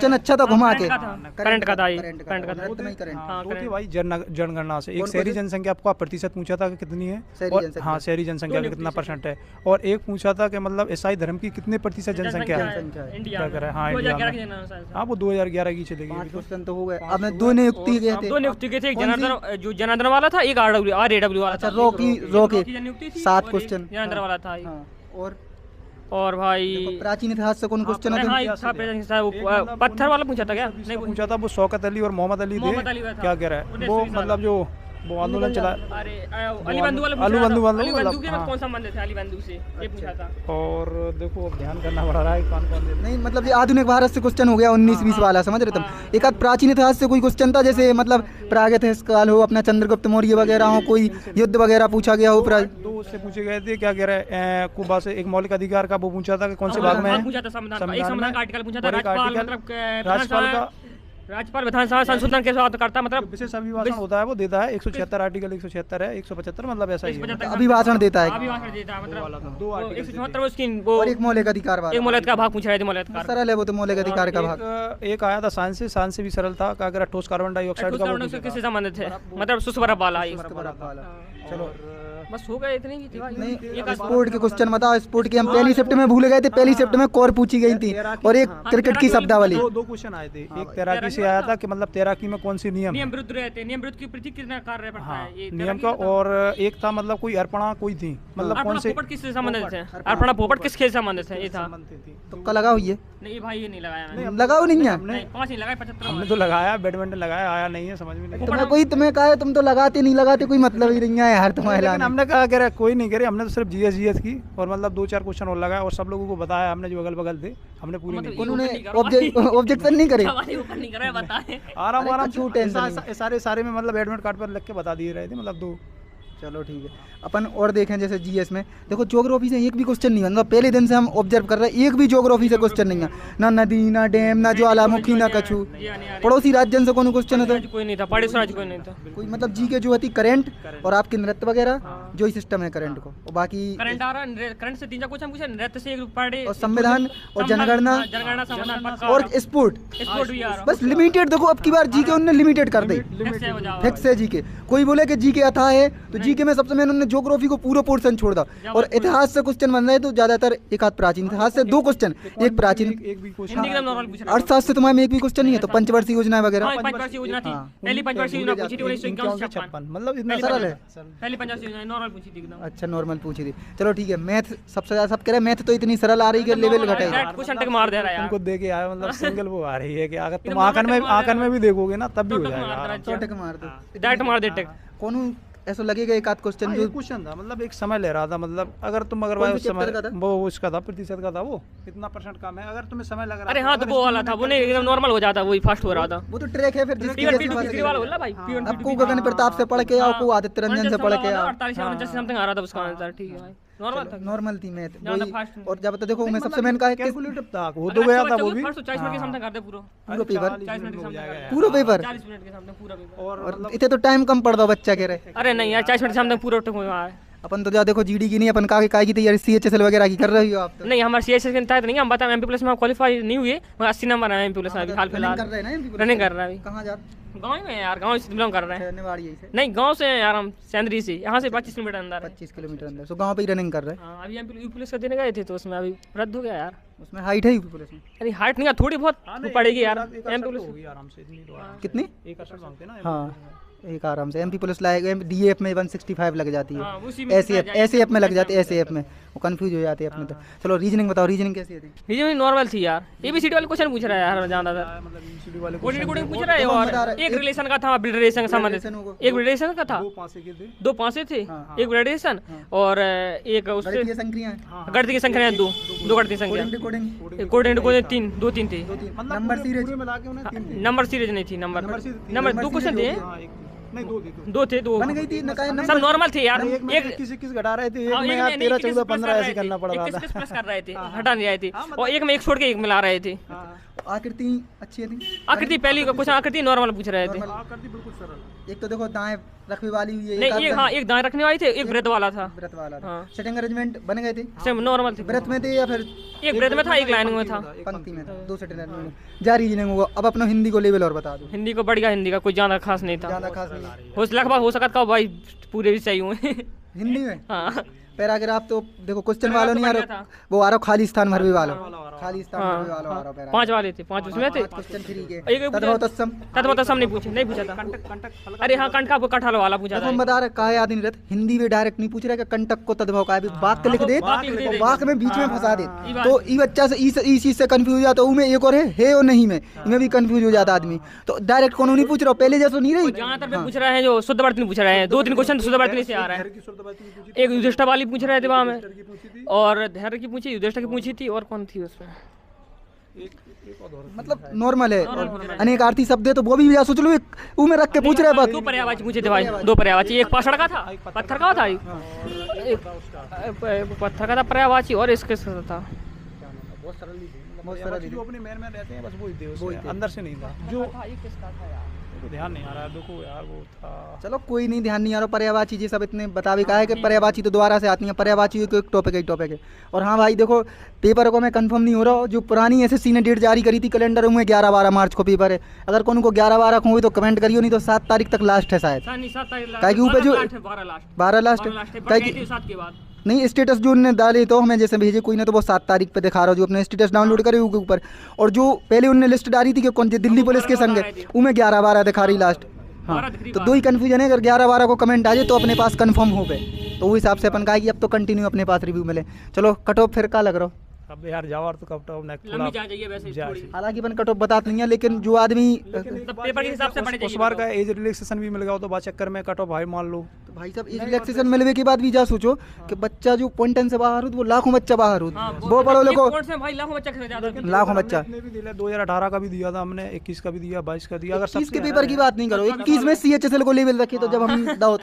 Question अच्छा था घुमा के। करंट का था ये, करंट का था। दो थे भाई जनगणना से। एक शहरी जनसंख्या आपका प्रतिशत पूछा था कि कितनी है, और हाँ शहरी जनसंख्या का कितना परसेंट है, और एक पूछा था कि मतलब ईसाई धर्म की कितने प्रतिशत जनसंख्या है, क्या कर रहा है। हाँ इंडिया में, हाँ वो 2011 की चलेगी। 5 क्वेश्चन तो हो गए। अब मैं 2 नियुक्ति गए थे, 2 नियुक्ति के थे, एक जनार्दन जो जनार्दन वाला था, एक RAW वाला था। रो के 7 क्वेश्चन जनार्दन वाला था। और भाई प्राचीन इतिहास से कौन क्वेश्चन है? पत्थर वाला पूछा था क्या? नहीं पूछा था वो शौकत अली और मोहम्मद अली थे। क्या कह रहा है वो, मतलब जो वो आंदोलन चला, अरे अली बंधु वाला कौन सा मंदिर था अली बंधु से, ये पूछा था। और देखो ध्यान करना पड़ रहा है कौन कौन नहीं, मतलब ये आधुनिक भारत से क्वेश्चन हो गया 19-20 वाला, समझ रहे तुम। एक आध प्राचीन इतिहास से कोई क्वेश्चन था, जैसे मतलब प्रागैतिहासिक काल हो, अपना चंद्रगुप्त मौर्य वगैरह हो, कोई युद्ध वगैरह पूछा गया हो। 2 उससे पूछे गए थे। क्या कह रहा है कुबा से एक मौलिक अधिकार का वो पूछा था कि कौन से भाग में है, संविधान का आर्टिकल पूछा था। राज्यपाल का, राज्यपाल विधानसभा संशोधन के साथ करता, मतलब विशेष अभिभाषण होता है वो देता है। 176 आर्टिकल 176 है, 175 मतलब ऐसा ही है। अभिभाषण देता है, मतलब 2 174 उसकी और एक मौलिक अधिकार वाला, एक मौलिक का भाग पूछ रहे थे। मौलिक सरल है वो तो, मौलिक अधिकार का भाग। एक आया था साइंस से भी सरल था। क्या अगर ठोस कार्बन डाइऑक्साइड का किससे संबंधित है, मतलब शुष्क बर्फ वाला। चलो बस हो गए, इतनी की थी भाई। नहीं, स्पोर्ट के क्वेश्चन बताओ। स्पोर्ट की हम पहली शिफ्ट में भूल गए थे, पहली शिफ्ट में कोर पूछी गई थी, और एक क्रिकेट की शब्दावली। 2 क्वेश्चन आए थे। एक तैराकी से आया था कि मतलब तैराकी में कौन सी नियम विरुद्ध रहते, नियम विरुद्ध की प्रति कितना कार्य पड़ता है ये नियम का, और एक था मतलब कोई अर्पणा कोई थी, मतलब कौन से पोपट किससे संबंधित है, अर्पणा पोपट किसके संबंधित है, ये था। तुक्का लगा हुई है? नहीं भाई ये नहीं लगाया, लगाओ नहीं है। 5 नहीं लगाए, 75 हमने तो लगाया, बैडमिंटन लगाया, आया नहीं है, समझ में नहीं। तुम्हें कहा है तुम तो लगाते नहीं लगाते, कोई मतलब ही नहीं है यार तुम्हारा। हमने कहा कह रहा कोई नहीं करे, हमने तो सिर्फ जीएस की और मतलब 2-4 क्वेश्चन और लगाया, और सब लोगों को बताया हमने जो अगल बगल थे, हमने पूरी नहीं। उन्होंने ऑब्जेक्शन नहीं करे, आराम सारे में मतलब एडमिट कार्ड पर लिख के बता दिए रहे थे, मतलब 2। चलो ठीक है। अपन और देखें जैसे जीएस में देखो, ज्योग्राफी से एक भी क्वेश्चन नहीं बनता। पहले दिन से हम ऑब्जर्व कर रहे हैं, एक भी ज्योग्राफी से क्वेश्चन नहीं है, ना नदी, ना डैम, ना ज्वालामुखी, ना कछु। पड़ोसी राज्य से कौन क्वेश्चन है? कोई नहीं था, पड़ोसी राज्य कोई नहीं था। कोई मतलब जी के जो होती करंट और आपके नृत्य वगैरह, जो ही सिस्टम है करंट को, और बाकी करंट आ रहा, करंट से 3 क्वेश्चन पूछे, नृत्य से 1 पढ़े, और संविधान और जनगणना और स्पोर्ट भी आ रहा। बस लिमिटेड। देखो अब की बार जी के उन्होंने लिमिटेड कर दी, फिक्स है जी के। कोई बोले कि जी के अथाह है, तो जी के में सबसे मैंने उन्होंने ज्योग्राफी को पूरा पोर्शन छोड़ दा, और इतिहास से क्वेश्चन बन रहे तो ज्यादातर एक आध प्राचीन इतिहास से 2 क्वेश्चन, एक प्राचीन, अर्थशास्त्र से तुम्हारे में एक भी क्वेश्चन नहीं है। तो पंचवर्षीय योजना वगैरह, पंचवर्षीय योजना थी, पहली पंचवर्षीय योजना पूछी थी 1956, मतलब इतना सरल है। पहली पंचवर्षीय योजना नॉर्मल पूछी थी एकदम। अच्छा नॉर्मल पूछी थी। चलो ठीक है। मैथ सबसे ज्यादा सब कह रहे हैं, मैथ तो इतनी सरल आ रही है, लेवल घटाई, क्वेश्चन टक मार दे रहा है यार। उनको देके आया, मतलब सिंगल वो आ रही है कि अगर तुम आंकन में भी देखोगे ना तब भी हो जाएगा, टक मार दो, डायरेक्ट मार दे टक। कौन ऐसा लगेगा एक आध क्वेश्चन जो क्वेश्चन था, मतलब एक समय ले रहा था, मतलब अगर तुम अगर उस समय वो उसका था प्रतिशत का था, वो कितना % कम है, अगर तुम्हें समय लग रहा है। अरे हाँ तो वो वाला था, वो नहीं एकदम नॉर्मल हो जाता, वही फास्ट हो रहा था। वो तो ट्रैक है फिर जिसकी वाला बोला भाई, आपको गगन प्रताप से पढ़ के आओ, को आदित्य रंजन से पढ़ के आओ, 48 समथिंग आ रहा था उसका आंसर। ठीक है भाई, नॉर्मल थी मैथ वही। और जब तो देखो मैं सबसे मैंने कहा कैलकुलेटर था, वो तो गया था वो भी 40 मिनट के समथिंग कर दे पूरा पेपर, 40 मिनट के समथिंग, पूरा पेपर, 40 मिनट के समथिंग पूरा पेपर। और इतने तो टाइम कम पड़ दो बच्चा कह रहे। अरे नहीं यार 40 मिनट के समथिंग पूरा टक हुआ है। अपन तो जा देखो जीडी की नहीं, अपन काय की तैयारी सीएचएसएल वगैरह की कर रही हो आप? नहीं हमारे सीएचएसएल के तहत नहीं, हम बताएं एमपी प्लस में क्वालीफाई नहीं हुए, मगर 80 नंबर है एमपी प्लस में, हाल फिलहाल रनिंग कर रहा है। कहाँ जा? गाँव में यार, गाँव से बिलोंग कर रहे हैं। नहीं गाँव से यार, हम सेंद्री से, यहाँ से 25 किलोमीटर अंदर। 25 किलोमीटर अंदर, तो गाँव पे ही रनिंग कर रहे हैं। अभी एमपी पुलिस का देने गए थे, तो उसमें अभी रद्द हो गया यार। उसमें हाइट है यूपी पुलिस में? अरे हाइट नहीं है, थोड़ी बहुत पड़ेगी यार। एमपी पुलिस कितनी? हाँ एक आराम से एमपी पुलिस लाएगा। डीएफ में 165 लग जाती है, एसीएफ में लग जाती है, एसीएफ में वो कंफ्यूज हो जाते हैं अपने। तो चलो रीजनिंग बताओ, रीजनिंग कैसी थी? रीजनिंग नॉर्मल थी यार, एबीसीडी वाले क्वेश्चन पूछ रहा है यार ज्यादातर, कोडिंग पूछ रहा है। और एक रिलेशन का था, ब्लड रिलेशन का संबंध, एक रिलेशन का था, 2 पासे थे, एक ब्लड रिलेशन और एक उससे गणित की संख्या 2 गणित की संख्या, कोडिंग 3 थे। नंबर सीरीज नहीं थी, नंबर 2 क्वेश्चन थे, नहीं 2 थे, 2 बन गई थी, सब नॉर्मल थे यार। एक किस घटा रहे थे, एक में 13 14 15 ऐसे करना पड़ रहा था, किस प्लस कर रहे थे, हटा नहीं रहे थे, और एक में एक छोड़ के एक मिला रहे थे। आकृति अच्छी थी, आकृति पहली क्वेश्चन आकृति नॉर्मल पूछ रहे थे, आकृति बिल्कुल सरल। एक तो देखो दाएं रखने वाली हुई है, नहीं एक, हाँ एक दाएं रखने वाली थे, एक व्रत वाला था। व्रत वाला था। हाँ। सेटिंग अरेंजमेंट बन गए थे, सेम नॉर्मल थे। व्रत में थे या फिर एक व्रत में था, एक लाइन में था, पंक्ति में था, 2 सेटिंग अरेंजमेंट। जा रीजनिंग होगा। अब अपना हिंदी को लेवल और बता दो। हिंदी को बढ़िया, हिंदी का कोई ज्यादा खास नहीं था, ज्यादा खास नहीं। हो लगभग हो सकता था भाई पूरे भी सही हुए। हिंदी में हाँ पैराग्राफ तो देखो क्वेश्चन वालों नहीं आ रहा, वो आ रहा खाली स्थान भरवे वाला, खाली स्थान भरवे वाला आ रहा। 5 वाले थे, 5 उसमें थे। क्वेश्चन फ्री के एक तद्भवतस्सम नहीं पूछा था। अरे हाँ कंटक को कटहल वाला पूछा था। हम बता रहे का याद नहीं रहता, हिंदी में डायरेक्ट नहीं पूछ रहा कि कंटक को तद्भव का है, वाक्य लिख दे, वाक्य में बीच में फंसा दे, तो ई बच्चा से इस चीज से कंफ्यूज हो जाता है। उमें एक और है और नहीं में, इनमें भी कंफ्यूज हो जाता आदमी। तो डायरेक्ट कोनो नहीं पूछ रहा, पहले जैसा नहीं रही। जहाँ तक पूछ रहे हैं जो शुद्ध वर्तनी पूछ रहे हैं, 2-3 क्वेश्चन शुद्ध वर्तनी से आ रहा है। एक युधिष्ठिर वाली पूछ रहे थे वहाँ में, और धैर्य की पूछी, युधिष्ठिर की पूछी थी, और कौन थी उसमें? मतलब नॉर्मल है। अनेक आर्थी शब्द है तो वो भी सोच लो, वो में रख के पूछ रहे हैं। 2 पर्यायवाची पूछे थे भाई, 2 पर्यायवाची, एक पाषाण का था, पत्थर का था, एक पत्थर का था पर्यायवाची, और इसके साथ था जो अपने मैन में रहते हैं बस वही थे, उसमें अंदर से नहीं था। जो ध्यान नहीं आ रहा है, देखो यार वो था। चलो कोई नहीं, ध्यान नहीं आ रहा। पर्यायवाची जी सब इतने बतावे का है कि पर्यायवाची तो दोबारा से आती है, पर्यायवाची को एक टॉपिक है। और हाँ भाई देखो, पेपर को मैं कंफर्म नहीं हो रहा, जो पुरानी एसएससी ने डेट जारी करी थी कैलेंडर में, 11-12 मार्च को पेपर है। अगर कौन को 11-12 को हुई तो कमेंट करियो, नहीं तो 7 तारीख तक लास्ट है शायद। काहे कि ऊपर जो 12 लास्ट नहीं, स्टेटस जो उन्होंने डाले तो हमें जैसे भेजे कोई ना, तो वो 7 तारीख पे दिखा रहा, जो अपने स्टेटस डाउनलोड करे उसके ऊपर। और जो पहले उन्होंने लिस्ट डाली थी कि कौन दिल्ली पुलिस के संग है, उनमें 11-12 दिखा रही लास्ट। हाँ तो 2 ही कन्फ्यूजन है। अगर 11-12 को कमेंट आ जाए तो अपने पास कंफर्म हो गए, तो उस हिसाब से अपन कहा कि अब तो कंटिन्यू अपने पास रिव्यू मिले। चलो कट ऑफ फिर का लग रहा हो? अब यार जावर तो कट ऑफ नेक्स्ट हालांकि अपन कट ऑफ बतात नहीं है, लेकिन जो आदमी पेपर के हिसाब से पढ़े उस बार का एज रिलैक्सेशन भी मिल गया तो बाद चक्कर में कट ऑफ भाई मान लो। तो भाई साहब एज रिलैक्सेशन मिलने के बाद भी जा सोचो कि बच्चा जो पॉइंटन से बाहर हो, वो लाखों बच्चा बाहर हो, वो बड़ो लोगों लाखों बच्चा। 2018 का भी दिया था हमने, 21 का भी दिया, 22 का दिया। अगर 21 के पेपर की बात नहीं करो, 21 में CHSL को लेवल रखे तो जब हम दाओ तो